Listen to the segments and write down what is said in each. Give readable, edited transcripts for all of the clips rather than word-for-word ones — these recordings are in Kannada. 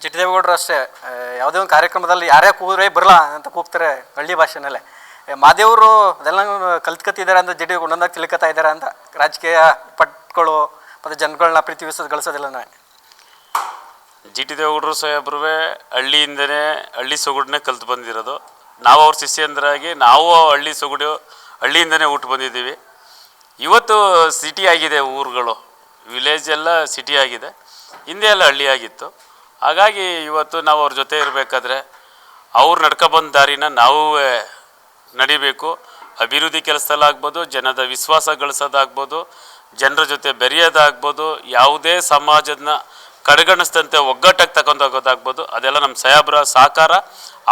ಚಿಟ್ಟದೇವೇಗೌಡರು ಅಷ್ಟೇ ಯಾವುದೇ ಒಂದು ಕಾರ್ಯಕ್ರಮದಲ್ಲಿ ಯಾರೇ ಕೂದ್ರೆ ಬರಲ್ಲ ಅಂತ ಕೂಗ್ತಾರೆ ಹಳ್ಳಿ ಭಾಷೆನಲ್ಲೇ. ಮಾದೇವರು ಅದೆಲ್ಲ ಕಲ್ತ್ಕತ್ತಿದ್ದಾರೆ ಅಂತ ಜಿ ಟಿ ಒಂದೊಂದಾಗಿ ತಿಳ್ಕೊತಾ ಇದ್ದಾರೆ ಅಂತ ರಾಜಕೀಯ ಪಟ್ಗಳು ಮತ್ತು ಜನಗಳನ್ನ ಪ್ರೀತಿ ವಿಶ್ವಾಸ ಗಳಿಸೋದಿಲ್ಲ. ಜಿ ಟಿ ದೇವೇಗೌಡರು ಸಾಹೇಬ್ರೂ ಹಳ್ಳಿಯಿಂದನೇ ಹಳ್ಳಿ ಸೊಗಡನ್ನೇ ಕಲ್ತು ಬಂದಿರೋದು. ನಾವು ಅವ್ರ ಶಿಷ್ಯಂದ್ರಾಗಿ ನಾವು ಹಳ್ಳಿ ಸೊಗಡು ಹಳ್ಳಿಯಿಂದನೇ ಹುಟ್ಟು ಬಂದಿದ್ದೀವಿ. ಇವತ್ತು ಸಿಟಿ ಆಗಿದೆ, ಊರುಗಳು ವಿಲೇಜ್ ಎಲ್ಲ ಸಿಟಿ ಆಗಿದೆ, ಹಿಂದೆ ಎಲ್ಲ ಹಳ್ಳಿ ಆಗಿತ್ತು. ಹಾಗಾಗಿ ಇವತ್ತು ನಾವು ಅವ್ರ ಜೊತೆ ಇರಬೇಕಾದ್ರೆ ಅವ್ರು ನಡ್ಕೊಬಂದ ದಾರಿನ ನಾವು ನಡಿಬೇಕು. ಅಭಿವೃದ್ಧಿ ಕೆಲಸದಲ್ಲಾಗ್ಬೋದು, ಜನದ ವಿಶ್ವಾಸ ಗಳಿಸೋದಾಗ್ಬೋದು, ಜನರ ಜೊತೆ ಬೆರೆಯೋದಾಗ್ಬೋದು, ಯಾವುದೇ ಸಮಾಜದನ್ನ ಕಡೆಗಣಿಸ್ದಂತೆ ಒಗ್ಗಟ್ಟಾಗಿ ತಗೊಂಡೋಗೋದಾಗ್ಬೋದು, ಅದೆಲ್ಲ ನಮ್ಮ ಸಾಹೇಬ್ರ ಸಹಕಾರ.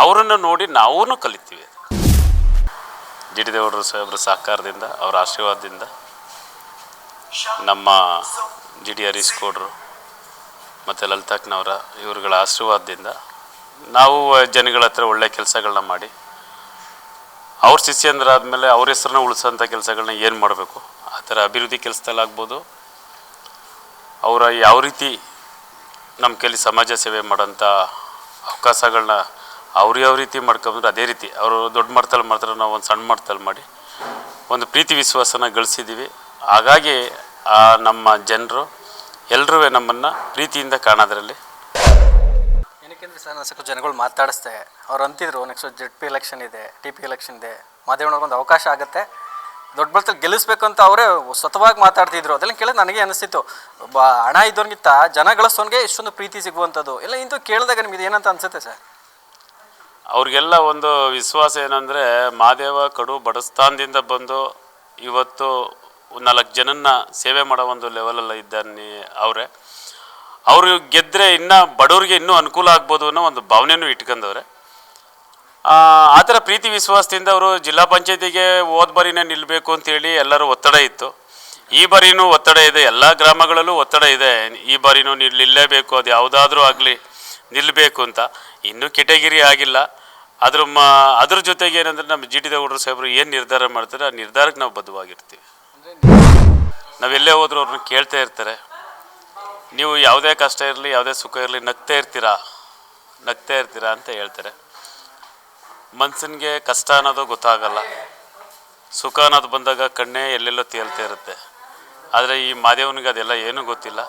ಅವರನ್ನು ನೋಡಿ ನಾವೂ ಕಲಿತೀವಿ. ಜಿ ಟಿ ದೇವೇಗೌಡರು ಸಾಹೇಬ್ರ ಸಹಕಾರದಿಂದ, ಅವರ ಆಶೀರ್ವಾದದಿಂದ, ನಮ್ಮ ಜಿ ಟಿ ಹರೀಶ್ ಗೌಡ್ರು ಮತ್ತು ಲಲಿತಾಕ್ನವರ ಇವ್ರುಗಳ ಆಶೀರ್ವಾದದಿಂದ ನಾವು ಜನಗಳ ಹತ್ರ ಒಳ್ಳೆ ಕೆಲಸಗಳನ್ನ ಮಾಡಿ ಅವ್ರ ಶಿಷ್ಯಂದ್ರಾದಮೇಲೆ ಅವ್ರ ಹೆಸರನ್ನ ಉಳಿಸೋಂಥ ಕೆಲಸಗಳನ್ನ ಏನು ಮಾಡಬೇಕು, ಆ ಥರ ಅಭಿವೃದ್ಧಿ ಕೆಲಸದಲ್ಲಾಗ್ಬೋದು, ಅವರ ಯಾವ ರೀತಿ ನಮ್ಮ ಕೈಲಿ ಸಮಾಜ ಸೇವೆ ಮಾಡೋಂಥ ಅವಕಾಶಗಳನ್ನ ಅವ್ರು ಯಾವ ರೀತಿ ಮಾಡ್ಕೊಂಡ್ರೆ ಅದೇ ರೀತಿ ಅವರು ದೊಡ್ಡ ಮಟ್ಟದಲ್ಲಿ ಮಾಡ್ತಾರೆ, ನಾವು ಒಂದು ಸಣ್ಣ ಮಟ್ಟದಲ್ಲಿ ಮಾಡಿ ಒಂದು ಪ್ರೀತಿ ವಿಶ್ವಾಸನ ಗಳಿಸಿದ್ದೀವಿ. ಹಾಗಾಗಿ ನಮ್ಮ ಜನರು ಎಲ್ಲರೂ ನಮ್ಮನ್ನು ಪ್ರೀತಿಯಿಂದ ಕಾಣೋದ್ರಲ್ಲಿ. ಏನಕ್ಕೆಂದ್ರೆ ಸರ್ ನಾನು ಸಾಕಷ್ಟು ಜನಗಳು ಮಾತಾಡಿಸ್ದೆ, ಅವ್ರು ಅಂತಿದ್ರು ನೆಕ್ಸ್ಟ್ ಜೆಡ್ ಪಿ ಎಲೆಕ್ಷನ್ ಇದೆ, ಟಿ ಪಿ ಎಲೆಕ್ಷನ್ ಇದೆ, ಮಾದೇವಣ್ಣವ್ರಿಗೆ ಒಂದು ಅವಕಾಶ ಆಗುತ್ತೆ, ದೊಡ್ಡ ಮಟ್ಟದಲ್ಲಿ ಗೆಲ್ಲಿಸ್ಬೇಕು ಅಂತ ಅವರೇ ಸ್ವತಃವಾಗಿ ಮಾತಾಡ್ತಿದ್ರು. ಅದೆಲ್ಲ ಕೇಳಿದ್ರೆ ನನಗೆ ಅನಿಸ್ತಿತ್ತು, ಹಣ ಇದ್ದವ್ರಿಗಿಂತ ಜನ ಗಳಿಸೋನ್ಗೆ ಇಷ್ಟೊಂದು ಪ್ರೀತಿ ಸಿಗುವಂಥದ್ದು ಎಲ್ಲ ಇಂತೂ ಕೇಳಿದಾಗ ನಿಮ್ಗೆ ಏನಂತ ಅನಿಸುತ್ತೆ ಸರ್? ಅವ್ರಿಗೆಲ್ಲ ಒಂದು ವಿಶ್ವಾಸ ಏನಂದರೆ, ಮಾದೇವ ಕಡು ಬಡಸ್ಥಾನದಿಂದ ಬಂದು ಇವತ್ತು 4 ಜನನ್ನ ಸೇವೆ ಮಾಡೋ ಒಂದು ಲೆವೆಲಲ್ಲ ಇದ್ದಾನೆ ಅವರೇ. ಅವರು ಗೆದ್ದರೆ ಇನ್ನೂ ಬಡವ್ರಿಗೆ ಇನ್ನೂ ಅನುಕೂಲ ಆಗ್ಬೋದು ಅನ್ನೋ ಒಂದು ಭಾವನೆಯೂ ಇಟ್ಕೊಂಡವ್ರೆ. ಆ ಥರ ಪ್ರೀತಿ ವಿಶ್ವಾಸದಿಂದ ಅವರು ಜಿಲ್ಲಾ ಪಂಚಾಯತಿಗೆ ಹೋದ ಬಾರಿನೇ ನಿಲ್ಲಬೇಕು ಅಂತೇಳಿ ಎಲ್ಲರೂ ಒತ್ತಡ ಇತ್ತು. ಈ ಬಾರಿನೂ ಒತ್ತಡ ಇದೆ, ಎಲ್ಲ ಗ್ರಾಮಗಳಲ್ಲೂ ಒತ್ತಡ ಇದೆ. ಈ ಬಾರಿನೂ ನಿಲ್ಲಲೇಬೇಕು, ಅದು ಯಾವುದಾದ್ರೂ ಆಗಲಿ ನಿಲ್ಲಬೇಕು ಅಂತ. ಇನ್ನೂ ಕೆಟಗಿರಿ ಆಗಿಲ್ಲ. ಅದ್ರ ಜೊತೆಗೆ ಏನಂದರೆ ನಮ್ಮ ಜಿ ಟಿ ದೇವೇಗೌಡರು ಸಾಹೇಬರು ಏನು ನಿರ್ಧಾರ ಮಾಡ್ತಾರೆ ಆ ನಿರ್ಧಾರಕ್ಕೆ ನಾವು ಬದ್ಧವಾಗಿರ್ತೀವಿ. ನಾವೆಲ್ಲೇ ಹೋದ್ರೂ ಅವ್ರನ್ನ ಕೇಳ್ತಾ ಇರ್ತಾರೆ, ನೀವು ಯಾವುದೇ ಕಷ್ಟ ಇರಲಿ ಯಾವುದೇ ಸುಖ ಇರಲಿ ನಗ್ತಾ ಇರ್ತೀರಾ ಅಂತ ಹೇಳ್ತಾರೆ. ಮನ್ಸನಿಗೆ ಕಷ್ಟ ಅನ್ನೋದು ಗೊತ್ತಾಗಲ್ಲ, ಸುಖ ಅನ್ನೋದು ಬಂದಾಗ ಕಣ್ಣೇ ಎಲ್ಲೆಲ್ಲೋ ತೇಲ್ತಾ ಇರುತ್ತೆ. ಆದರೆ ಈ ಮಾದೇವನಿಗೆ ಅದೆಲ್ಲ ಏನೂ ಗೊತ್ತಿಲ್ಲ.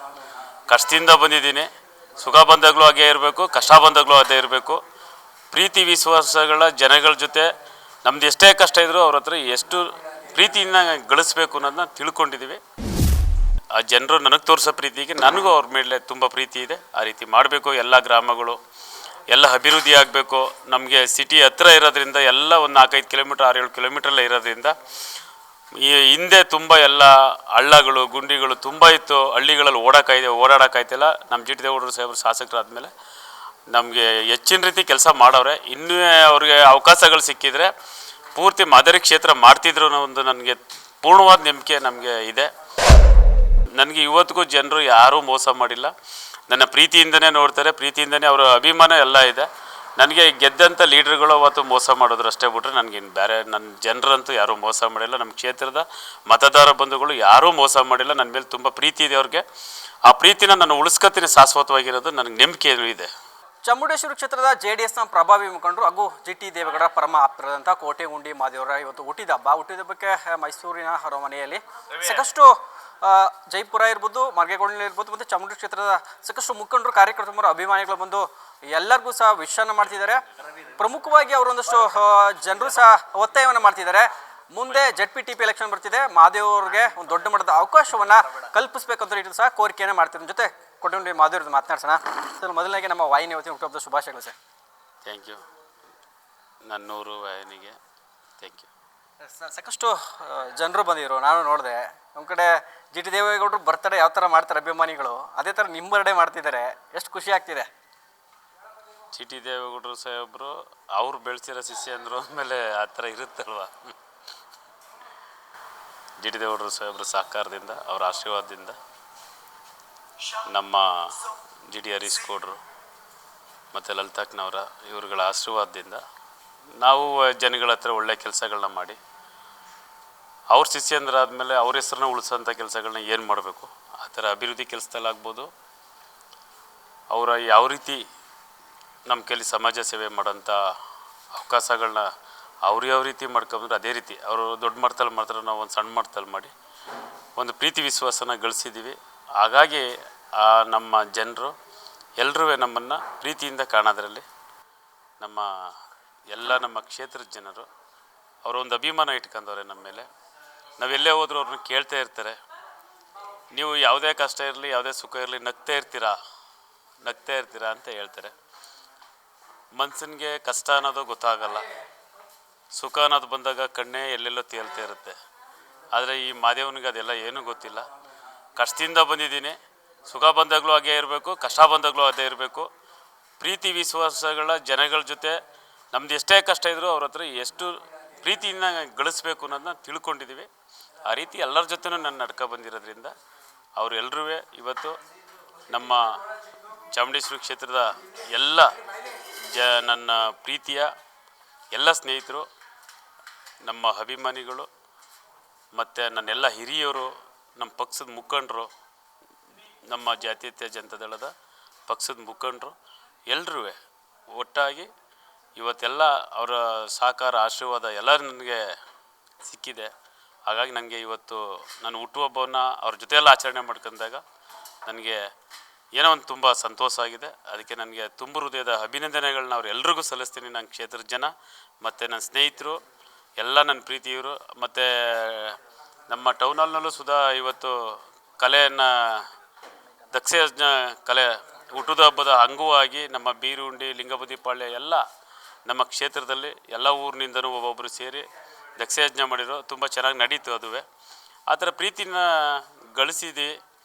ಕಷ್ಟದಿಂದ ಬಂದಿದ್ದೀನಿ, ಸುಖ ಬಂದಾಗಲೂ ಹಾಗೇ ಇರಬೇಕು, ಕಷ್ಟ ಬಂದಾಗಲೂ ಅದೇ ಇರಬೇಕು. ಪ್ರೀತಿ ವಿಶ್ವಾಸಗಳ ಜನಗಳ ಜೊತೆ ನಮ್ದು ಎಷ್ಟೇ ಕಷ್ಟ ಇದ್ದರೂ ಅವ್ರ ಹತ್ರ ಎಷ್ಟು ಪ್ರೀತಿಯಿಂದ ಗಳಿಸ್ಬೇಕು ಅನ್ನೋದನ್ನ ತಿಳ್ಕೊಂಡಿದ್ದೀವಿ. ಆ ಜನರು ನನಗೆ ತೋರಿಸೋ ಪ್ರೀತಿಗೆ ನನಗೂ ಅವ್ರ ಮೇಲೆ ತುಂಬ ಪ್ರೀತಿ ಇದೆ. ಆ ರೀತಿ ಮಾಡಬೇಕು. ಎಲ್ಲ ಗ್ರಾಮಗಳು ಎಲ್ಲ ಅಭಿವೃದ್ಧಿ ಆಗಬೇಕು. ನಮಗೆ ಸಿಟಿ ಹತ್ತಿರ ಇರೋದ್ರಿಂದ ಎಲ್ಲ ಒಂದು 4-5 ಕಿಲೋಮೀಟ್ರ್ 6-7 ಕಿಲೋಮೀಟ್ರಲ್ಲೇ ಇರೋದ್ರಿಂದ ಈ ಹಿಂದೆ ತುಂಬ ಎಲ್ಲ ಹಳ್ಳಗಳು ಗುಂಡಿಗಳು ತುಂಬ ಇತ್ತು. ಹಳ್ಳಿಗಳಲ್ಲಿ ಓಡಾಡೋಕ್ಕಾಯ್ತಿಲ್ಲ. ನಮ್ಮ ಜಿ ಟಿ ದೇವೇಗೌಡರು ಸಾಹೇಬರು ಶಾಸಕರಾದಮೇಲೆ ನಮಗೆ ಹೆಚ್ಚಿನ ರೀತಿ ಕೆಲಸ ಮಾಡವ್ರೆ. ಇನ್ನೂ ಅವ್ರಿಗೆ ಅವಕಾಶಗಳು ಸಿಕ್ಕಿದರೆ ಪೂರ್ತಿ ಮಾದರಿ ಕ್ಷೇತ್ರ ಮಾಡ್ತಿದ್ರು ಅನ್ನೋ ಒಂದು ನನಗೆ ಪೂರ್ಣವಾದ ನಂಬಿಕೆ ನಮಗೆ ಇದೆ. ನನಗೆ ಇವತ್ತಿಗೂ ಜನರು ಯಾರೂ ಮೋಸ ಮಾಡಿಲ್ಲ. ನನ್ನ ಪ್ರೀತಿಯಿಂದನೇ ನೋಡ್ತಾರೆ, ಪ್ರೀತಿಯಿಂದನೇ ಅವರ ಅಭಿಮಾನ ಎಲ್ಲ ಇದೆ. ನನಗೆ ಗೆದ್ದಂಥ ಲೀಡ್ರುಗಳು ಅವತ್ತು ಮೋಸ ಮಾಡಿದ್ರು ಅಷ್ಟೇ ಬಿಟ್ಟರೆ ನನಗೇನು ಬೇರೆ ನನ್ನ ಜನರಂತೂ ಯಾರೂ ಮೋಸ ಮಾಡಿಲ್ಲ. ನಮ್ಮ ಕ್ಷೇತ್ರದ ಮತದಾರ ಬಂಧುಗಳು ಯಾರೂ ಮೋಸ ಮಾಡಿಲ್ಲ. ನನ್ನ ಮೇಲೆ ತುಂಬ ಪ್ರೀತಿ ಇದೆ ಅವ್ರಿಗೆ. ಆ ಪ್ರೀತಿನ ನಾನು ಉಳಿಸ್ಕೊತೀನಿ ಶಾಶ್ವತವಾಗಿರೋದು ನನಗೆ ನಂಬಿಕೆ ಇದೆ. ಚಾಮುಂಡೇಶ್ವರಿ ಕ್ಷೇತ್ರದ JDSನ ಪ್ರಭಾವಿ ಮುಖಂಡರು ಹಾಗೂ ಜಿ ಟಿ ದೇವೇಗೌಡ ಪರಮ ಆಪ್ತರಾದಂಥ ಕೋಟೆಗುಂಡಿ ಮಾದೇವರ ಇವತ್ತು ಹುಟ್ಟಿದಬ್ಬಕ್ಕೆ ಮೈಸೂರಿನ ಅರಮನೆಯಲ್ಲಿ ಸಾಕಷ್ಟು ಜೈಪುರ ಇರ್ಬೋದು, ಮಾರ್ಗೇಗೌಡನಲ್ಲಿ ಇರ್ಬೋದು ಮತ್ತು ಚಾಮುಂಡೇಶ್ವರಿ ಕ್ಷೇತ್ರದ ಸಾಕಷ್ಟು ಮುಖಂಡರು ಕಾರ್ಯಕರ್ತರು ಅಭಿಮಾನಿಗಳು ಬಂದು ಎಲ್ಲರಿಗೂ ಸಹ ವಿಶನ್ನು ಮಾಡ್ತಿದ್ದಾರೆ. ಪ್ರಮುಖವಾಗಿ ಅವರೊಂದಷ್ಟು ಜನರು ಸಹ ಒತ್ತಾಯವನ್ನು ಮಾಡ್ತಿದ್ದಾರೆ. ಮುಂದೆ ZP-TP ಎಲೆಕ್ಷನ್ ಬರ್ತಿದೆ, ಮಾದೇವ್ರಿಗೆ ಒಂದು ದೊಡ್ಡ ಮಟ್ಟದ ಅವಕಾಶವನ್ನು ಕಲ್ಪಿಸಬೇಕಂತ ಇದು ಸಹ ಕೋರಿಕೆಯನ್ನು ಮಾಡ್ತಿದ್ದಾರೆ. ಜೊತೆ ಕೊಟ್ಟುಂಡಿ ಮಾದೇವ್ರದ್ದು ಮಾತನಾಡ್ಸೋಣ ಸರ್. ಮೊದಲನೇಗೆ ನಮ್ಮ ವಾಹಿನಿ ವತಿಯಿಂದ ಹುಟ್ಟುಹಬ್ಬದ ಶುಭಾಶಯಗಳು ಸರ್. Thank you. ನನ್ನೂರು ವಾಹಿನಿಗೆ ಥ್ಯಾಂಕ್ ಯು. ಸಾಕಷ್ಟು ಜನರು ಬಂದಿದ್ರು, ನಾನು ನೋಡಿದೆ. ನಮ್ಮ ಕಡೆ ಜಿ ಟಿ ದೇವೇಗೌಡರು ಬರ್ತಡೇ ಯಾವ ಥರ ಮಾಡ್ತಾರೆ ಅಭಿಮಾನಿಗಳು, ಅದೇ ಥರ ನಿಮ್ಮ ಬರ್ಡೇ ಮಾಡ್ತಿದ್ದಾರೆ. ಎಷ್ಟು ಖುಷಿ ಆಗ್ತಿದೆ. ಜಿ ಟಿ ದೇವೇಗೌಡರು ಸಾಹೇಬರು ಅವ್ರು ಬೆಳೆಸಿರೋ ಶಿಷ್ಯ ಅಂದರು ಆಮೇಲೆ ಆ ಥರ ಇರುತ್ತಲ್ವ. ಜಿ ಟಿ ದೇವೇಗೌಡರು ಸಾಹೇಬ್ರ ಸಹಕಾರದಿಂದ, ಅವರ ಆಶೀರ್ವಾದದಿಂದ, ನಮ್ಮ ಜಿ ಟಿ ಹರೀಶ್ ಗೌಡ್ರು ಮತ್ತು ಲಲಿತಾಕ್ನವರ ಇವ್ರುಗಳ ಆಶೀರ್ವಾದದಿಂದ ನಾವು ಜನಗಳ ಹತ್ರ ಒಳ್ಳೆ ಕೆಲಸಗಳನ್ನ ಮಾಡಿ ಅವ್ರ ಶಿಷ್ಯಂದ್ರಾದಮೇಲೆ ಅವ್ರ ಹೆಸರನ್ನ ಉಳಿಸೋಂಥ ಕೆಲಸಗಳನ್ನ ಏನು ಮಾಡಬೇಕು, ಆ ಥರ ಅಭಿವೃದ್ಧಿ ಕೆಲಸದಲ್ಲಾಗ್ಬೋದು, ಅವರ ಯಾವ ರೀತಿ ನಮ್ಮ ಕೈಲಿ ಸಮಾಜ ಸೇವೆ ಮಾಡೋಂಥ ಅವಕಾಶಗಳನ್ನ ಅವ್ರು ಯಾವ ರೀತಿ ಮಾಡ್ಕೊಂಡ್ರೆ ಅದೇ ರೀತಿ ಅವರು ದೊಡ್ಡ ಮಟ್ಟದಲ್ಲಿ ಮಾಡ್ತಾರೆ, ನಾವು ಒಂದು ಸಣ್ಣ ಮಟ್ಟದಲ್ಲಿ ಮಾಡಿ ಒಂದು ಪ್ರೀತಿ ವಿಶ್ವಾಸನ ಗಳಿಸಿದ್ದೀವಿ. ಹಾಗಾಗಿ ನಮ್ಮ ಜನರು ಎಲ್ಲರೂ ನಮ್ಮನ್ನು ಪ್ರೀತಿಯಿಂದ ಕಾಣೋದ್ರಲ್ಲಿ ನಮ್ಮ ಕ್ಷೇತ್ರದ ಜನರು ಅವರೊಂದು ಅಭಿಮಾನ ಇಟ್ಕೊಂಡವ್ರೆ ನಮ್ಮ ಮೇಲೆ. ನಾವೆಲ್ಲೇ ಹೋದರೂ ಅವ್ರನ್ನ ಕೇಳ್ತಾ ಇರ್ತಾರೆ, ನೀವು ಯಾವುದೇ ಕಷ್ಟ ಇರಲಿ ಯಾವುದೇ ಸುಖ ಇರಲಿ ನಗ್ತಾ ಇರ್ತೀರಾ ಅಂತ ಹೇಳ್ತಾರೆ. ಮನ್ಸನಿಗೆ ಕಷ್ಟ ಅನ್ನೋದು ಗೊತ್ತಾಗಲ್ಲ, ಸುಖ ಅನ್ನೋದು ಬಂದಾಗ ಕಣ್ಣೇ ಎಲ್ಲೆಲ್ಲೋ ತೇಲ್ತಾ ಇರುತ್ತೆ. ಆದರೆ ಈ ಮಾದೇವನಿಗೆ ಅದೆಲ್ಲ ಏನೂ ಗೊತ್ತಿಲ್ಲ. ಕಷ್ಟದಿಂದ ಬಂದಿದ್ದೀನಿ, ಸುಖ ಬಂದಾಗಲೂ ಹಾಗೇ ಇರಬೇಕು, ಕಷ್ಟ ಬಂದಾಗಲೂ ಅದೇ ಇರಬೇಕು. ಪ್ರೀತಿ ವಿಶ್ವಾಸಗಳ ಜನಗಳ ಜೊತೆ ನಮ್ದು ಎಷ್ಟೇ ಕಷ್ಟ ಇದ್ದರೂ ಅವ್ರ ಹತ್ರ ಎಷ್ಟು ಪ್ರೀತಿಯಿಂದ ಗಳಿಸ್ಬೇಕು ಅನ್ನೋದನ್ನ ತಿಳ್ಕೊಂಡಿದ್ದೀವಿ. ಆ ರೀತಿ ಎಲ್ಲರ ಜೊತೆನೂ ನಾನು ನಡ್ಕೊ ಬಂದಿರೋದ್ರಿಂದ ಅವರೆಲ್ಲರೂ ಇವತ್ತು ನಮ್ಮ ಚಾಮುಂಡೇಶ್ವರಿ ಕ್ಷೇತ್ರದ ಎಲ್ಲ ನನ್ನ ಪ್ರೀತಿಯ ಎಲ್ಲ ಸ್ನೇಹಿತರು, ನಮ್ಮ ಅಭಿಮಾನಿಗಳು ಮತ್ತು ನನ್ನೆಲ್ಲ ಹಿರಿಯರು, ನಮ್ಮ ಪಕ್ಷದ ಮುಖಂಡರು, ನಮ್ಮ ಜಾತ್ಯತೀತ ಜನತಾದಳದ ಪಕ್ಷದ ಮುಖಂಡರು ಎಲ್ಲರೂ ಒಟ್ಟಾಗಿ ಇವತ್ತೆಲ್ಲ ಅವರ ಸಹಕಾರ ಆಶೀರ್ವಾದ ಎಲ್ಲ ನನಗೆ ಸಿಕ್ಕಿದೆ. ಹಾಗಾಗಿ ನನಗೆ ಇವತ್ತು ನಾನು ಹುಟ್ಟುಹಬ್ಬವನ್ನು ಅವ್ರ ಜೊತೆಯೆಲ್ಲ ಆಚರಣೆ ಮಾಡ್ಕೊಂಡಾಗ ನನಗೆ ಏನೋ ಒಂದು ತುಂಬ ಸಂತೋಷ ಆಗಿದೆ. ಅದಕ್ಕೆ ನನಗೆ ತುಂಬ ಹೃದಯದ ಅಭಿನಂದನೆಗಳನ್ನ ಅವ್ರೆಲ್ರಿಗೂ ಸಲ್ಲಿಸ್ತೀನಿ. ನನ್ನ ಕ್ಷೇತ್ರದ ಜನ ಮತ್ತು ನನ್ನ ಸ್ನೇಹಿತರು ಎಲ್ಲ ನನ್ನ ಪ್ರೀತಿಯವರು. ಮತ್ತು ನಮ್ಮ ಟೌನ್ ಹಾಲ್ನಲ್ಲೂ ಸುಧಾ ಇವತ್ತು ಕಲೆಯನ್ನು ದಕ್ಷಯಜ್ಞ ಕಲೆ ಹುಟ್ಟುದ ಹಬ್ಬದ ಅಂಗವಾಗಿ ನಮ್ಮ ಬೀರುಂಡಿ ಲಿಂಗಬದಿ ಪಾಳ್ಯ ಎಲ್ಲ ನಮ್ಮ ಕ್ಷೇತ್ರದಲ್ಲಿ ಎಲ್ಲ ಊರಿನಿಂದನೂ ಒಬ್ಬೊಬ್ಬರು ಸೇರಿ ದಕ್ಷಯಜ್ಞ ಮಾಡಿರೋ ತುಂಬ ಚೆನ್ನಾಗಿ ನಡೀತು. ಅದುವೇ ಆ ಥರ ಪ್ರೀತಿನ ಗಳಿಸಿದ್ದು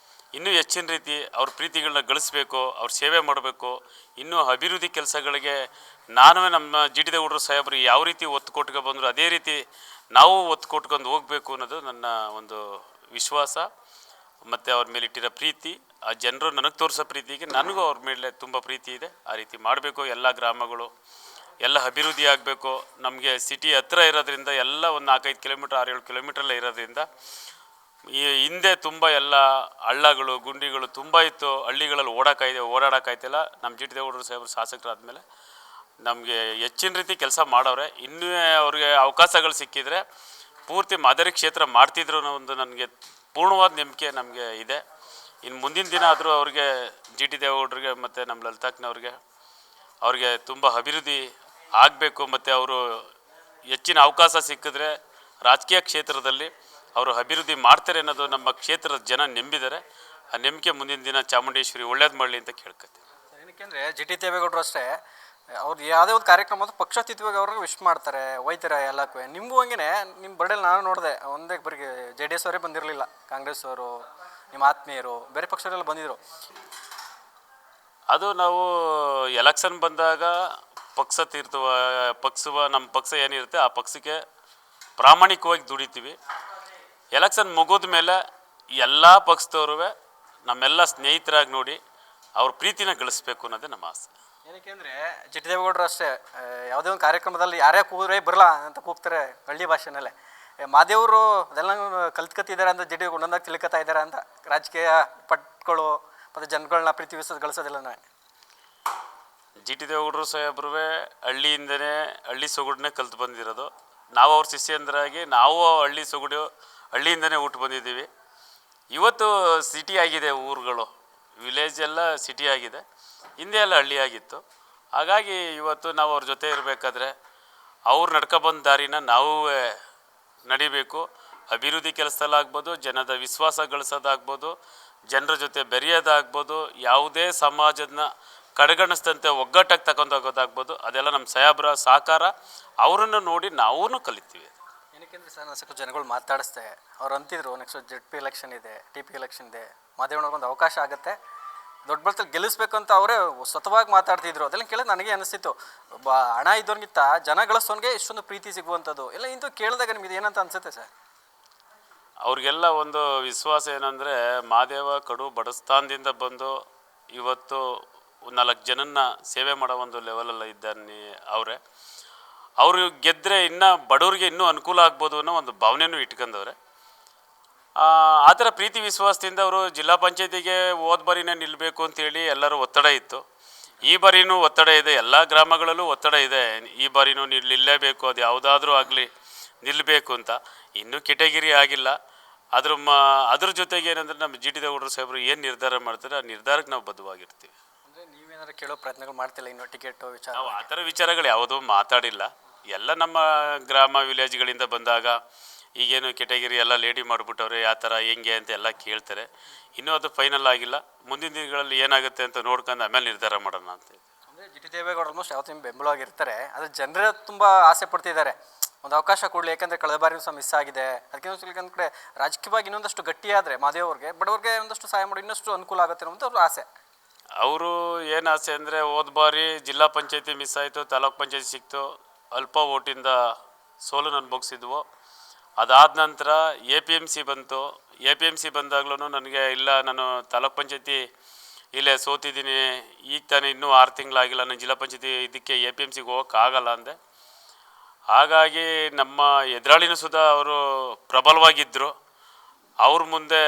ಇನ್ನೂ ಹೆಚ್ಚಿನ ರೀತಿ ಅವ್ರ ಪ್ರೀತಿಗಳನ್ನ ಗಳಿಸ್ಬೇಕು, ಅವ್ರ ಸೇವೆ ಮಾಡಬೇಕು. ಇನ್ನೂ ಅಭಿವೃದ್ಧಿ ಕೆಲಸಗಳಿಗೆ ನಾನು ನಮ್ಮ ಜಿ ಟಿ ದೇವೇಗೌಡರು ಸಾಹೇಬರು ಯಾವ ರೀತಿ ಒತ್ತು ಕೊಟ್ಕೊ ಬಂದರು ಅದೇ ರೀತಿ ನಾವು ಒತ್ತು ಕೊಟ್ಕೊಂಡು ಹೋಗಬೇಕು ಅನ್ನೋದು ನನ್ನ ಒಂದು ವಿಶ್ವಾಸ. ಮತ್ತು ಅವ್ರ ಮೇಲೆ ಇಟ್ಟಿರೋ ಪ್ರೀತಿ, ಆ ಜನರು ನನಗೆ ತೋರಿಸೋ ಪ್ರೀತಿಗೆ ನನಗೂ ಅವ್ರ ಮೇಲೆ ತುಂಬ ಪ್ರೀತಿ ಇದೆ. ಆ ರೀತಿ ಮಾಡಬೇಕು. ಎಲ್ಲ ಗ್ರಾಮಗಳು ಎಲ್ಲ ಅಭಿವೃದ್ಧಿ ಆಗಬೇಕು. ನಮಗೆ ಸಿಟಿ ಹತ್ತಿರ ಇರೋದ್ರಿಂದ ಎಲ್ಲ ಒಂದು 4-5 ಕಿಲೋಮೀಟ್ರ್ 6-7 ಕಿಲೋಮೀಟ್ರಲ್ಲೇ ಇರೋದ್ರಿಂದ ಈ ಹಿಂದೆ ತುಂಬ ಎಲ್ಲ ಹಳ್ಳಗಳು ಗುಂಡಿಗಳು ತುಂಬ ಇತ್ತು. ಹಳ್ಳಿಗಳಲ್ಲಿ ಓಡಾಡೋಕ್ಕಾಯ್ತಿಲ್ಲ. ನಮ್ಮ ಜಿ ಟಿ ದೇವೇಗೌಡರು ಸಾಹೇಬರು ಶಾಸಕರಾದಮೇಲೆ ನಮಗೆ ಹೆಚ್ಚಿನ ರೀತಿ ಕೆಲಸ ಮಾಡವ್ರೆ. ಇನ್ನೂ ಅವ್ರಿಗೆ ಅವಕಾಶಗಳು ಸಿಕ್ಕಿದರೆ ಪೂರ್ತಿ ಮಾದರಿ ಕ್ಷೇತ್ರ ಮಾಡ್ತಿದ್ರು ಅನ್ನೋ ಒಂದು ನನಗೆ ಪೂರ್ಣವಾದ ನಂಬಿಕೆ ನಮಗೆ ಇದೆ. ಇನ್ನು ಮುಂದಿನ ದಿನ ಆದರೂ ಅವ್ರಿಗೆ ಜಿ ಟಿ ದೇವೇಗೌಡರಿಗೆ ಮತ್ತು ನಮ್ಮ ಅವ್ರಿಗೆ ತುಂಬ ಅಭಿವೃದ್ಧಿ ಆಗಬೇಕು. ಮತ್ತು ಅವರು ಹೆಚ್ಚಿನ ಅವಕಾಶ ಸಿಕ್ಕಿದ್ರೆ ರಾಜಕೀಯ ಕ್ಷೇತ್ರದಲ್ಲಿ ಅವರು ಅಭಿವೃದ್ಧಿ ಮಾಡ್ತಾರೆ ಅನ್ನೋದು ನಮ್ಮ ಕ್ಷೇತ್ರದ ಜನ ನಂಬಿದ್ದಾರೆ. ಆ ನಂಬಿಕೆ ಮುಂದಿನ ದಿನ ಚಾಮುಂಡೇಶ್ವರಿ ಒಳ್ಳೇದು ಮಾಡಲಿ ಅಂತ ಕೇಳ್ಕೊತೀನಿ. ಏನಕ್ಕೆಂದರೆ ಜಿ ಟಿ ದೇವೇಗೌಡರು ಅಷ್ಟೇ ಅವ್ರು ಯಾವುದೇ ಒಂದು ಕಾರ್ಯಕ್ರಮ ಪಕ್ಷಾತೀತವಾಗಿ ಅವ್ರಿಗೆ ವಿಶ್ ಮಾಡ್ತಾರೆ, ಒಯ್ತಾರೆ ಎಲ್ಲಕ್ಕೂ. ನಿಮಗೂ ಹಂಗೆ ನಿಮ್ಮ ಬರ್ಡೇಲಿ ನಾನು ನೋಡಿದೆ, ಒಂದೇ ಬರೀ ಜೆ ಡಿ ಎಸ್ ಅವರೇ ಬಂದಿರಲಿಲ್ಲ, ಕಾಂಗ್ರೆಸ್ ಅವರು, ನಿಮ್ಮ ಆತ್ಮೀಯರು, ಬೇರೆ ಪಕ್ಷದವರೆಲ್ಲ ಬಂದಿದ್ದರು. ಅದು ನಾವು ಎಲೆಕ್ಷನ್ ಬಂದಾಗ ನಮ್ಮ ಪಕ್ಷ ಏನಿರುತ್ತೆ ಆ ಪಕ್ಷಕ್ಕೆ ಪ್ರಾಮಾಣಿಕವಾಗಿ ದುಡಿತೀವಿ. ಎಲೆಕ್ಷನ್ ಮುಗಿದ ಮೇಲೆ ಎಲ್ಲ ಪಕ್ಷದವರು ನಮ್ಮೆಲ್ಲ ಸ್ನೇಹಿತರಾಗಿ ನೋಡಿ ಅವ್ರ ಪ್ರೀತಿನ ಗಳಿಸ್ಬೇಕು ಅನ್ನೋದೇ ನಮ್ಮ ಆಸೆ. ಏನಕ್ಕೆ ಅಂದರೆ ಜಿ ಟಿ ದೇವೇಗೌಡರು ಅಷ್ಟೇ ಯಾವುದೇ ಒಂದು ಕಾರ್ಯಕ್ರಮದಲ್ಲಿ ಯಾರೇ ಕೂಗ್ರೆ ಬರಲ್ಲ ಅಂತ ಕೂಗ್ತಾರೆ ಹಳ್ಳಿ ಭಾಷೆನಲ್ಲೇ. ಮಾದೇವರು ಅದೆಲ್ಲ ಕಲ್ತ್ಕೊತಿದ್ದಾರೆ ಅಂತ ಜಿ ಟಿ ಒಂದೊಂದಾಗಿ ತಿಳ್ಕೊತಾ ಇದ್ದಾರೆ ಅಂತ ರಾಜಕೀಯ ಪಟ್ಗಳು ಮತ್ತು ಜನಗಳನ್ನ ಪ್ರೀತಿ ವಿಶ್ವಾಸ ಗಳಿಸೋದಿಲ್ಲ. ಜಿ ಟಿ ದೇವೇಗೌಡರು ಸಾಹೇಬ್ರು ಹಳ್ಳಿ ಸೊಗಡನ್ನೇ ಕಲ್ತು ಬಂದಿರೋದು. ನಾವು ಅವ್ರ ಶಿಷ್ಯಂದ್ರಾಗಿ ನಾವು ಹಳ್ಳಿಯಿಂದನೇ ಹುಟ್ಟು ಬಂದಿದ್ದೀವಿ. ಇವತ್ತು ಸಿಟಿ ಆಗಿದೆ, ಊರುಗಳು ವಿಲೇಜ್ ಎಲ್ಲ ಸಿಟಿ ಆಗಿದೆ, ಹಿಂದೆ ಎಲ್ಲ ಹಳ್ಳಿ ಆಗಿತ್ತು. ಹಾಗಾಗಿ ಇವತ್ತು ನಾವು ಅವ್ರ ಜೊತೆ ಇರಬೇಕಾದ್ರೆ ಅವ್ರು ನಡ್ಕೊಬಂದ ದಾರಿನ ನಾವು ನಡಿಬೇಕು. ಅಭಿವೃದ್ಧಿ ಕೆಲಸದಲ್ಲಾಗ್ಬೋದು, ಜನದ ವಿಶ್ವಾಸ ಗಳಿಸೋದಾಗ್ಬೋದು, ಜನರ ಜೊತೆ ಬೆರೆಯೋದಾಗ್ಬೋದು, ಯಾವುದೇ ಸಮಾಜದನ್ನ ಕಡೆಗಣಿಸ್ದಂತೆ ಒಗ್ಗಟ್ಟಾಗಿ ತಗೊಂಡೋಗೋದಾಗ್ಬೋದು, ಅದೆಲ್ಲ ನಮ್ಮ ಸಾಹೇಬ್ರ ಸಹಕಾರ. ಅವರನ್ನು ನೋಡಿ ನಾವೂ ಕಲಿತೀವಿ. ಏನಕ್ಕೆಂದರೆ ಸರ್ ನಾನು ಸ್ವಲ್ಪ ಜನಗಳು ಮಾತಾಡಿಸ್ದೆ, ಅವ್ರು ಅಂತಿದ್ರು ನೆಕ್ಸ್ಟ್ ಜೆಡ್ ಪಿ ಎಲೆಕ್ಷನ್ ಇದೆ, ಟಿ ಪಿ ಎಲೆಕ್ಷನ್ ಇದೆ, ಮಾದೇವಣ್ಣವ್ರಿಗೊಂದು ಅವಕಾಶ ಆಗುತ್ತೆ, ದೊಡ್ಡ ಬರ್ತಲ್ಲಿ ಗೆಲ್ಲಿಸ್ಬೇಕು ಅಂತ ಅವರೇ ಸ್ವತವಾಗಿ ಮಾತಾಡ್ತಿದ್ರು. ಅದೆಲ್ಲ ಕೇಳಿದ್ರೆ ನನಗೆ ಅನಿಸ್ತಿತ್ತು, ಒಬ್ಬ ಹಣ ಇದ್ದವನಿಗಿಂತ ಜನ ಗಳಿಸೋನಿಗೆ ಇಷ್ಟೊಂದು ಪ್ರೀತಿ ಸಿಗುವಂಥದ್ದು ಎಲ್ಲ ಇಂತೂ ಕೇಳಿದಾಗ ನಿಮ್ಗೆ ಏನಂತ ಅನಿಸುತ್ತೆ ಸರ್? ಅವ್ರಿಗೆಲ್ಲ ಒಂದು ವಿಶ್ವಾಸ ಏನಂದರೆ, ಮಾದೇವ ಕಡು ಬಡಸ್ಥಾನದಿಂದ ಬಂದು ಇವತ್ತು 4 ಜನನ್ನ ಸೇವೆ ಮಾಡೋ ಒಂದು ಲೆವೆಲಲ್ಲಿ ಇದ್ದಾನೆ ಅವರು ಗೆದ್ದರೆ ಇನ್ನೂ ಬಡವ್ರಿಗೆ ಇನ್ನೂ ಅನುಕೂಲ ಆಗ್ಬೋದು ಅನ್ನೋ ಒಂದು ಭಾವನೆಯೂ ಇಟ್ಕೊಂಡವ್ರೆ. ಆ ಥರ ಪ್ರೀತಿ ವಿಶ್ವಾಸದಿಂದ ಅವರು ಜಿಲ್ಲಾ ಪಂಚಾಯತಿಗೆ ಹೋದ ಬಾರಿನೇ ನಿಲ್ಲಬೇಕು ಅಂತೇಳಿ ಎಲ್ಲರೂ ಒತ್ತಡ ಇತ್ತು. ಈ ಬಾರಿನೂ ಒತ್ತಡ ಇದೆ, ಎಲ್ಲ ಗ್ರಾಮಗಳಲ್ಲೂ ಒತ್ತಡ ಇದೆ. ಈ ಬಾರಿನೂ ನಿಲ್ಲಲೇಬೇಕು, ಅದು ಯಾವುದಾದ್ರೂ ಆಗಲಿ ನಿಲ್ಲಬೇಕು ಅಂತ. ಇನ್ನೂ ಕೆಟಗಿರಿ ಆಗಿಲ್ಲ. ಅದ್ರ ಜೊತೆಗೆ ಏನಂದರೆ ನಮ್ಮ ಜಿ ಟಿ ದೇವೇಗೌಡರು ಸಾಹೇಬರು ಏನು ನಿರ್ಧಾರ ಮಾಡ್ತಾರೆ ಆ ನಿರ್ಧಾರಕ್ಕೆ ನಾವು ಬದ್ಧವಾಗಿರ್ತೀವಿ. ಅಂದರೆ ನೀವೇನಾದ್ರು ಕೇಳೋ ಪ್ರಯತ್ನಗಳು ಮಾಡ್ತಿಲ್ಲ ಇನ್ನು ಟಿಕೆಟ್ ವಿಚಾರ? ನಾವು ಆ ಥರ ವಿಚಾರಗಳು ಯಾವುದೂ ಮಾತಾಡಿಲ್ಲ. ಎಲ್ಲ ನಮ್ಮ ಗ್ರಾಮ ವಿಲೇಜ್ಗಳಿಂದ ಬಂದಾಗ ಈಗೇನು ಕೆಟಗಿರಿ ಎಲ್ಲ ಲೇಡಿ ಮಾಡಿಬಿಟ್ಟವ್ರೆ, ಯಾವ ಥರ ಹೆಂಗೆ ಅಂತ ಎಲ್ಲ ಕೇಳ್ತಾರೆ. ಇನ್ನೂ ಅದು ಫೈನಲ್ ಆಗಿಲ್ಲ. ಮುಂದಿನ ದಿನಗಳಲ್ಲಿ ಏನಾಗುತ್ತೆ ಅಂತ ನೋಡ್ಕೊಂಡು ಆಮೇಲೆ ನಿರ್ಧಾರ ಮಾಡೋಣ ಅಂತ. ಅಂದರೆ ಜಿ ಟಿ ದೇವೇಗೌಡ ಆಲ್ಮೋಸ್ಟ್ ಯಾವತ್ತೂ ಬೆಂಬಲವಾಗಿರ್ತಾರೆ, ಆದರೆ ಜನರೇ ತುಂಬ ಆಸೆ ಪಡ್ತಿದ್ದಾರೆ ಒಂದು ಅವಕಾಶ ಕೊಡಲಿ. ಯಾಕೆಂದರೆ ಕಳೆದ ಬಾರಿ ಸಹ ಮಿಸ್ ಆಗಿದೆ. ಅದಕ್ಕೆ ಒಂದು ಕಡೆ ರಾಜಕೀಯವಾಗಿ ಇನ್ನೊಂದಷ್ಟು ಗಟ್ಟಿಯಾದರೆ ಮಾದೇವ್ ಅವ್ರಿಗೆ, ಬಡವ್ರಿಗೆ ಒಂದಷ್ಟು ಸಹಾಯ ಮಾಡಿ ಇನ್ನಷ್ಟು ಅನುಕೂಲ ಆಗುತ್ತೆ ಅನ್ನೋದು ಅವ್ರ ಆಸೆ. ಅವರು ಏನು ಆಸೆ ಅಂದರೆ, ಹೋದ ಬಾರಿ ಜಿಲ್ಲಾ ಪಂಚಾಯತಿ ಮಿಸ್ ಆಯಿತು, ತಾಲೂಕ್ ಪಂಚಾಯತಿ ಸಿಕ್ತು, ಅಲ್ಪ ಓಟಿಂದ ಸೋಲು ಅನುಭವಿಸಿದ್ವು. ಅದಾದ ನಂತರ ಎ ಪಿ ಎಮ್ ಸಿ ಬಂತು. ಎ ಪಿ ಎಮ್ ಸಿ ಬಂದಾಗ್ಲೂ ನನಗೆ ಇಲ್ಲ, ನಾನು ತಾಲೂಕ್ ಪಂಚಾಯತಿ ಇಲ್ಲೇ ಸೋತಿದ್ದೀನಿ, ಈಗ ತಾನೇ ಇನ್ನೂ 6 ತಿಂಗಳಾಗಿಲ್ಲ, ನಾನು ಜಿಲ್ಲಾ ಪಂಚಾಯತಿ ಇದಕ್ಕೆ ಎ ಪಿ ಎಮ್ ಸಿಗೆ ಹೋಗೋಕ್ಕಾಗಲ್ಲ ಅಂದೆ. ಹಾಗಾಗಿ ನಮ್ಮ ಎದುರಾಳಿನೂ ಸುಧಾ ಅವರು ಪ್ರಬಲವಾಗಿದ್ದರು. ಅವ್ರ ಮುಂದೆ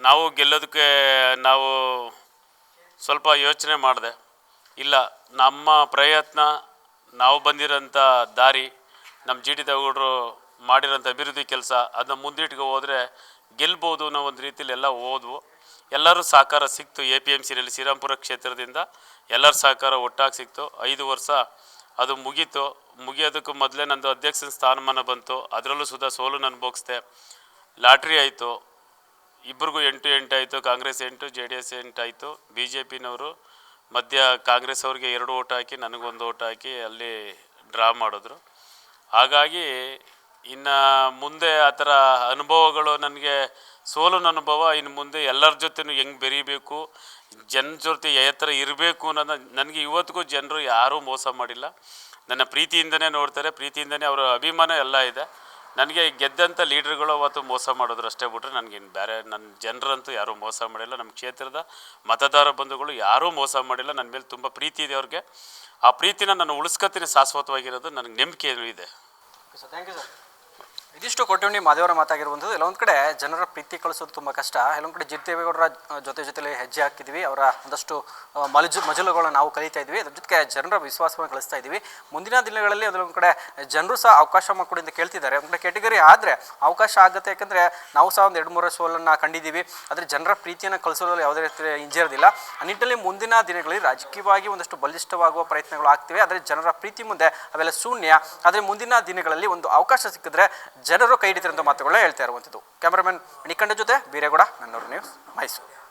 ನಾವು ಗೆಲ್ಲೋದಕ್ಕೆ ನಾವು ಸ್ವಲ್ಪ ಯೋಚನೆ ಮಾಡಿದೆ. ಇಲ್ಲ, ನಮ್ಮ ಪ್ರಯತ್ನ, ನಾವು ಬಂದಿರೋಂಥ ದಾರಿ, ನಮ್ಮ ಜಿ ಟಿ ದೇವೇಗೌಡರು ಮಾಡಿರೋಂಥ ಅಭಿವೃದ್ಧಿ ಕೆಲಸ, ಅದನ್ನ ಮುಂದಿಟ್ಗೆ ಹೋದರೆ ಗೆಲ್ಬೋದು ಅನ್ನೋ ಒಂದು ರೀತಿಯಲ್ಲಿ ಎಲ್ಲ ಹೋದ್ವು. ಎಲ್ಲರೂ ಸಹಕಾರ ಸಿಕ್ತು. ಎ ಪಿ ಎಮ್ ಸಿನಲ್ಲಿ ಶ್ರೀರಾಮಪುರ ಕ್ಷೇತ್ರದಿಂದ ಎಲ್ಲರ ಸಹಕಾರ ಒಟ್ಟಾಗಿ ಸಿಕ್ತು. 5 ವರ್ಷ ಅದು ಮುಗಿಯೋದಕ್ಕೂ ಮೊದಲೇ ನಂದು ಅಧ್ಯಕ್ಷನ ಸ್ಥಾನಮಾನ ಬಂತು. ಅದರಲ್ಲೂ ಸುಧಾ ಸೋಲು ಅನುಭವಿಸ್ದೆ. ಲಾಟ್ರಿ ಆಯಿತು, ಇಬ್ಬರಿಗೂ 8 ಆಯಿತು. ಕಾಂಗ್ರೆಸ್ 8, ಜೆ ಡಿ ಎಸ್ 8 ಆಯಿತು. ಬಿ ಜೆ ಪಿನವರು ಮಧ್ಯ ಕಾಂಗ್ರೆಸ್ ಅವ್ರಿಗೆ 2 ಓಟ್ ಹಾಕಿ, ನನಗೊಂದು ಓಟ್ ಹಾಕಿ ಅಲ್ಲಿ ಡ್ರಾ ಮಾಡಿದ್ರು. ಹಾಗಾಗಿ ಇನ್ನು ಮುಂದೆ ಆ ಥರ ಅನುಭವಗಳು, ನನಗೆ ಸೋಲಿನ ಅನುಭವ, ಇನ್ನು ಮುಂದೆ ಎಲ್ಲರ ಜೊತೆನೂ ಹೆಂಗೆ ಬೆರೀಬೇಕು, ಜನರ ಜೊತೆ ಯಾವ ಥರ ಇರಬೇಕು ಅನ್ನೋದು ನನಗೆ ಇವತ್ತಿಗೂ ಜನರು ಯಾರೂ ಮೋಸ ಮಾಡಿಲ್ಲ. ನನ್ನ ಪ್ರೀತಿಯಿಂದನೇ ನೋಡ್ತಾರೆ, ಪ್ರೀತಿಯಿಂದನೇ ಅವರ ಅಭಿಮಾನ ಎಲ್ಲ ಇದೆ. ನನಗೆ ಗೆದ್ದಂಥ ಲೀಡ್ರುಗಳು ಅವತ್ತು ಮೋಸ ಮಾಡಿದ್ರು ಅಷ್ಟೇ ಬಿಟ್ಟರೆ ನನಗೇನು ಬೇರೆ, ನನ್ನ ಜನರಂತೂ ಯಾರೂ ಮೋಸ ಮಾಡಿಲ್ಲ. ನಮ್ಮ ಕ್ಷೇತ್ರದ ಮತದಾರ ಬಂಧುಗಳು ಯಾರೂ ಮೋಸ ಮಾಡಿಲ್ಲ. ನನ್ನ ಮೇಲೆ ತುಂಬ ಪ್ರೀತಿ ಇದೆ ಅವ್ರಿಗೆ. ಆ ಪ್ರೀತಿನ ನಾನು ಉಳಿಸ್ಕೊತೀನಿ, ಶಾಶ್ವತವಾಗಿರೋದು ನನಗೆ ನಂಬಿಕೆ ಇದೆ. Sir, thank you sir. ಇದಿಷ್ಟು ಕೊಟ್ಟುಂಡಿ ಮಾದೇವರ ಮಾತಾಗಿರುವಂಥದ್ದು. ಎಲ್ಲೊಂದು ಕಡೆ ಜನರ ಪ್ರೀತಿ ಕಳಿಸೋದು ತುಂಬ ಕಷ್ಟ. ಎಲ್ಲೊಂದು ಕಡೆ ಜಿ ಟಿ ದೇವೇಗೌಡರ ಜೊತೆಲಿ ಹೆಜ್ಜೆ ಹಾಕ್ತಿದ್ವಿ. ಅವರ ಒಂದಷ್ಟು ಮಜಲುಗಳನ್ನ ನಾವು ಕಲಿತಾ ಇದ್ವಿ. ಅದ್ರ ಜೊತೆಗೆ ಜನರ ವಿಶ್ವಾಸವನ್ನು ಕಳಿಸ್ತಾ ಇದ್ವಿ. ಮುಂದಿನ ದಿನಗಳಲ್ಲಿ ಅದರೊಂದು ಕಡೆ ಜನರು ಸಹ ಅವಕಾಶ ಮಾಡಿಕೊಡಿ ಅಂತ ಕೇಳ್ತಿದ್ದಾರೆ. ಒಂದು ಕಡೆ ಕೆಟಗರಿ ಆದರೆ ಅವಕಾಶ ಆಗುತ್ತೆ. ಯಾಕಂದರೆ ನಾವು ಸಹ ಒಂದು 2-3 ಸೋಲನ್ನು ಕಂಡಿದ್ದೀವಿ. ಆದರೆ ಜನರ ಪ್ರೀತಿಯನ್ನು ಕಳಿಸೋದ್ರಲ್ಲಿ ಯಾವುದೇ ರೀತಿ ಹಿಂಜರಿದಿಲ್ಲ. ಆ ನಿಟ್ಟಿನಲ್ಲಿ ಮುಂದಿನ ದಿನಗಳಲ್ಲಿ ರಾಜಕೀಯವಾಗಿ ಒಂದಷ್ಟು ಬಲಿಷ್ಠವಾಗುವ ಪ್ರಯತ್ನಗಳು ಆಗ್ತಿವೆ. ಆದರೆ ಜನರ ಪ್ರೀತಿ ಮುಂದೆ ಅವೆಲ್ಲ ಶೂನ್ಯ. ಆದರೆ ಮುಂದಿನ ದಿನಗಳಲ್ಲಿ ಒಂದು ಅವಕಾಶ ಸಿಕ್ಕಿದ್ರೆ ಜನರು ಕೈ ಹಿಡಿತಿರೋಂಥ ಮಾತುಗಳನ್ನ ಹೇಳ್ತಾ ಇರುವಂಥದ್ದು. ಕ್ಯಾಮರಾಮನ್ ಮಣಿಕಂಡ ಜೊತೆ ಬೀರೇಗೌಡ, ನನ್ನೂರು ನ್ಯೂಸ್, ಮೈಸೂರು.